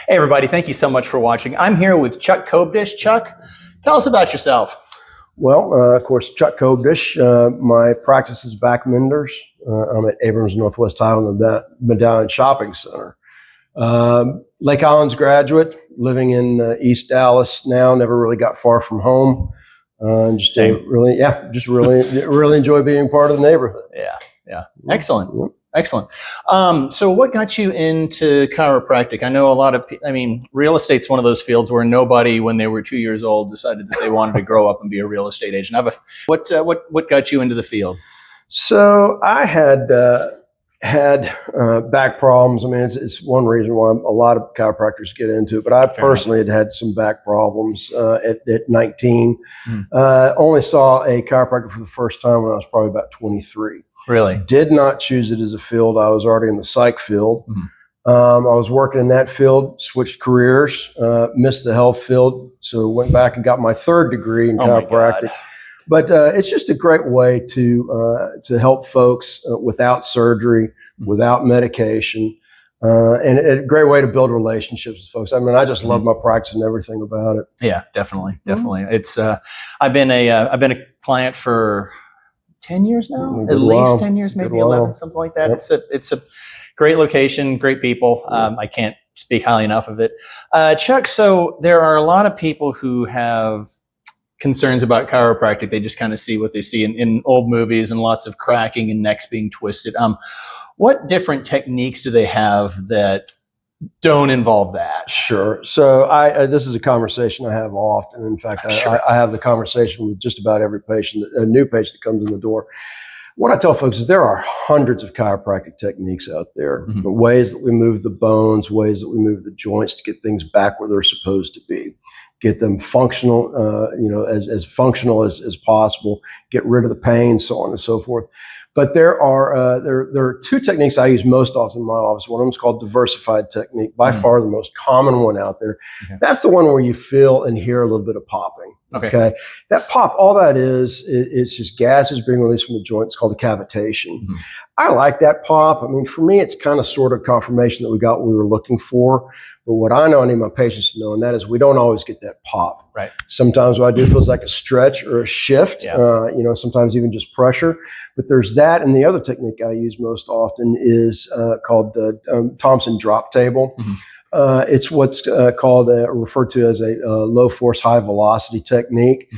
Hey, everybody. Thank you so much for watching. I'm here with Chuck Kobdish. Chuck, tell us about yourself. Well, of course, Chuck Kobdish. My practice is Backmenders. I'm at Abrams, Northwest Highway and Medallion Shopping Center. Lake Highlands graduate, living in East Dallas now. Never really got far from home. Really enjoy being part of the neighborhood. Yeah. Excellent. Excellent. So what got you into chiropractic? I know a lot of, real estate's one of those fields where nobody, when they were 2 years old, decided that they wanted to grow up and be a real estate agent. What got you into the field? So I had back problems. I mean, it's one reason why a lot of chiropractors get into it, but I personally had some back problems at 19. Only saw a chiropractor for the first time when I was probably about 23. Really? Did not choose it as a field. I was already in the psych field. I was working in that field, switched careers, missed the health field, so went back and got my third degree in chiropractic. But it's just a great way to help folks without surgery, without medication, and a great way to build relationships with folks. I mean, I just love my practice and everything about it. Yeah, definitely. It's I've been a client for 10 years now, at least 10 years, maybe 11, something like that. Yep. It's a great location, great people. I can't speak highly enough of it. Chuck, so there are a lot of people who have concerns about chiropractic. They just kind of see what they see in old movies and lots of cracking and necks being twisted. What different techniques do they have that don't involve that? Sure. So this is a conversation I have often. In fact, I have the conversation with just about every patient, a new patient that comes in the door. What I tell folks is there are hundreds of chiropractic techniques out there, ways that we move the bones, ways that we move the joints to get things back where they're supposed to be, get them functional, as functional as possible, get rid of the pain, so on and so forth. But there are two techniques I use most often in my office. One of them is called diversified technique, by far the most common one out there. Okay. That's the one where you feel and hear a little bit of popping. Okay. That pop, all that is, it's just gases being released from the joint. It's called a cavitation. I like that pop. I mean, for me, it's kind of sort of confirmation that we got what we were looking for. But what I know I need my patients to know, and that is we don't always get that pop. Right. Sometimes what I do feels like a stretch or a shift, sometimes even just pressure. But there's that. And the other technique I use most often is called the Thompson drop table. It's what's referred to as a low force, high velocity technique.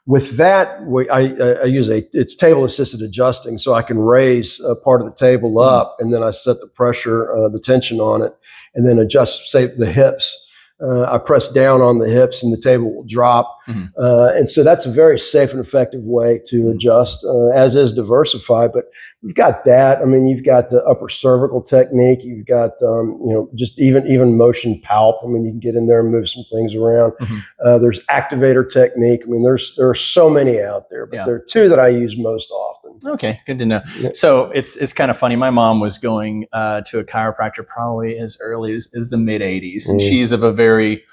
With that, I use it's table assisted adjusting, so I can raise part of the table up, and then I set the pressure, the tension on it, and then adjust, say, the hips. I press down on the hips and the table will drop. And so that's a very safe and effective way to adjust, as is diversified. But you've got that. I mean, you've got the upper cervical technique. You've got, just even motion palp. I mean, you can get in there and move some things around. There's activator technique. I mean, there are so many out there, but there are two that I use most often. Okay, good to know. So it's kind of funny. My mom was going to a chiropractor probably as early as the mid 80s. And she's of a very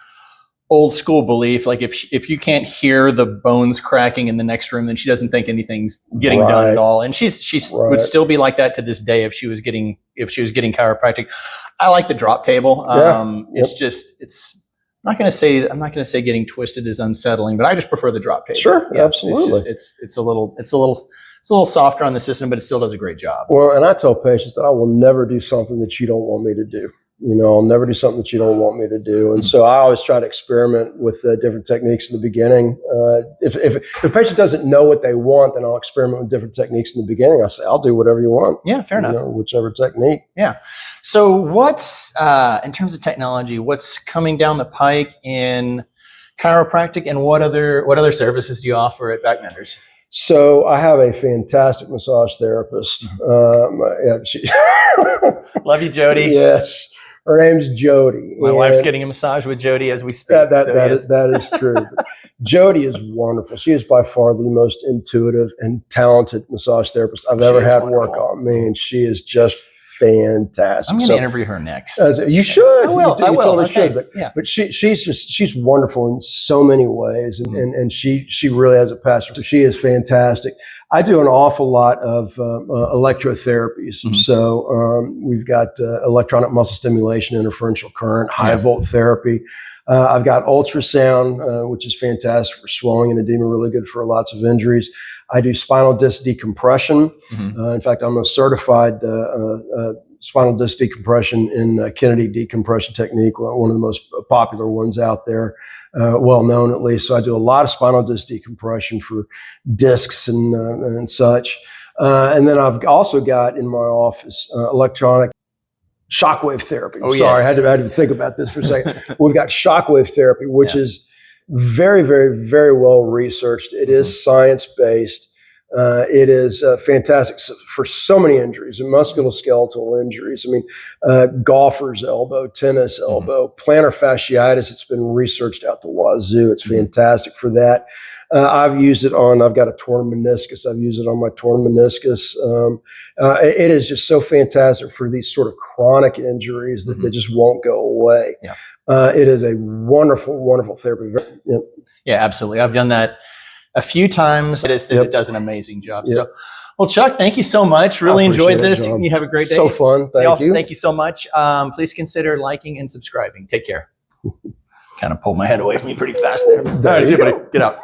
old school belief. Like if you can't hear the bones cracking in the next room, then she doesn't think anything's getting done at all. And she would still be like that to this day if she was getting chiropractic. I like the drop table. I'm not going to say getting twisted is unsettling, but I just prefer the drop table. Sure, absolutely. It's a little softer on the system, but it still does a great job. Well, and I tell patients that I will never do something that you don't want me to do. I'll never do something that you don't want me to do. And so I always try to experiment with different techniques in the beginning. If the patient doesn't know what they want, then I'll experiment with different techniques in the beginning. I'll say, I'll do whatever you want. Yeah, fair enough. Whichever technique. Yeah. So what's, in terms of technology, what's coming down the pike in chiropractic, and what other services do you offer at Backmenders? So I have a fantastic massage therapist. Love you, Jody. Yes. Her name's Jody. My wife's getting a massage with Jody as we speak. That is true. Jody is wonderful. She is by far the most intuitive and talented massage therapist I've ever had work on me, and she is just fantastic. I'm going to interview her next. You should. I will. I will. Totally Okay. should. Yeah. But she's wonderful in so many ways, and she really has a passion. So she is fantastic. I do an awful lot of electrotherapies. So we've got electronic muscle stimulation, interferential current, high volt therapy. I've got ultrasound, which is fantastic for swelling and edema, really good for lots of injuries. I do spinal disc decompression. In fact, I'm a certified spinal disc decompression in Kennedy Decompression Technique, one of the most popular ones out there, well known at least. So I do a lot of spinal disc decompression for discs and such. And then I've also got in my office electronic Shockwave Therapy. Oh, Sorry, yes. I had to think about this for a second. We've got Shockwave Therapy, which is very, very, very well researched. It is science-based. It is fantastic for so many injuries and musculoskeletal injuries. I mean, golfer's elbow, tennis elbow, plantar fasciitis. It's been researched out the wazoo. It's fantastic for that. I've used it on, I've got a torn meniscus. I've used it on my torn meniscus. It is just so fantastic for these sort of chronic injuries that they just won't go away. It is a wonderful, wonderful therapy. Yeah, absolutely. I've done that a few times. It does an amazing job. So, well, Chuck, thank you so much. Really enjoyed this. You have a great day. So fun. Thank you. Thank you so much. Please consider liking and subscribing. Take care. Kind of pulled my head away from me pretty fast there. All right, see you, buddy. Get out.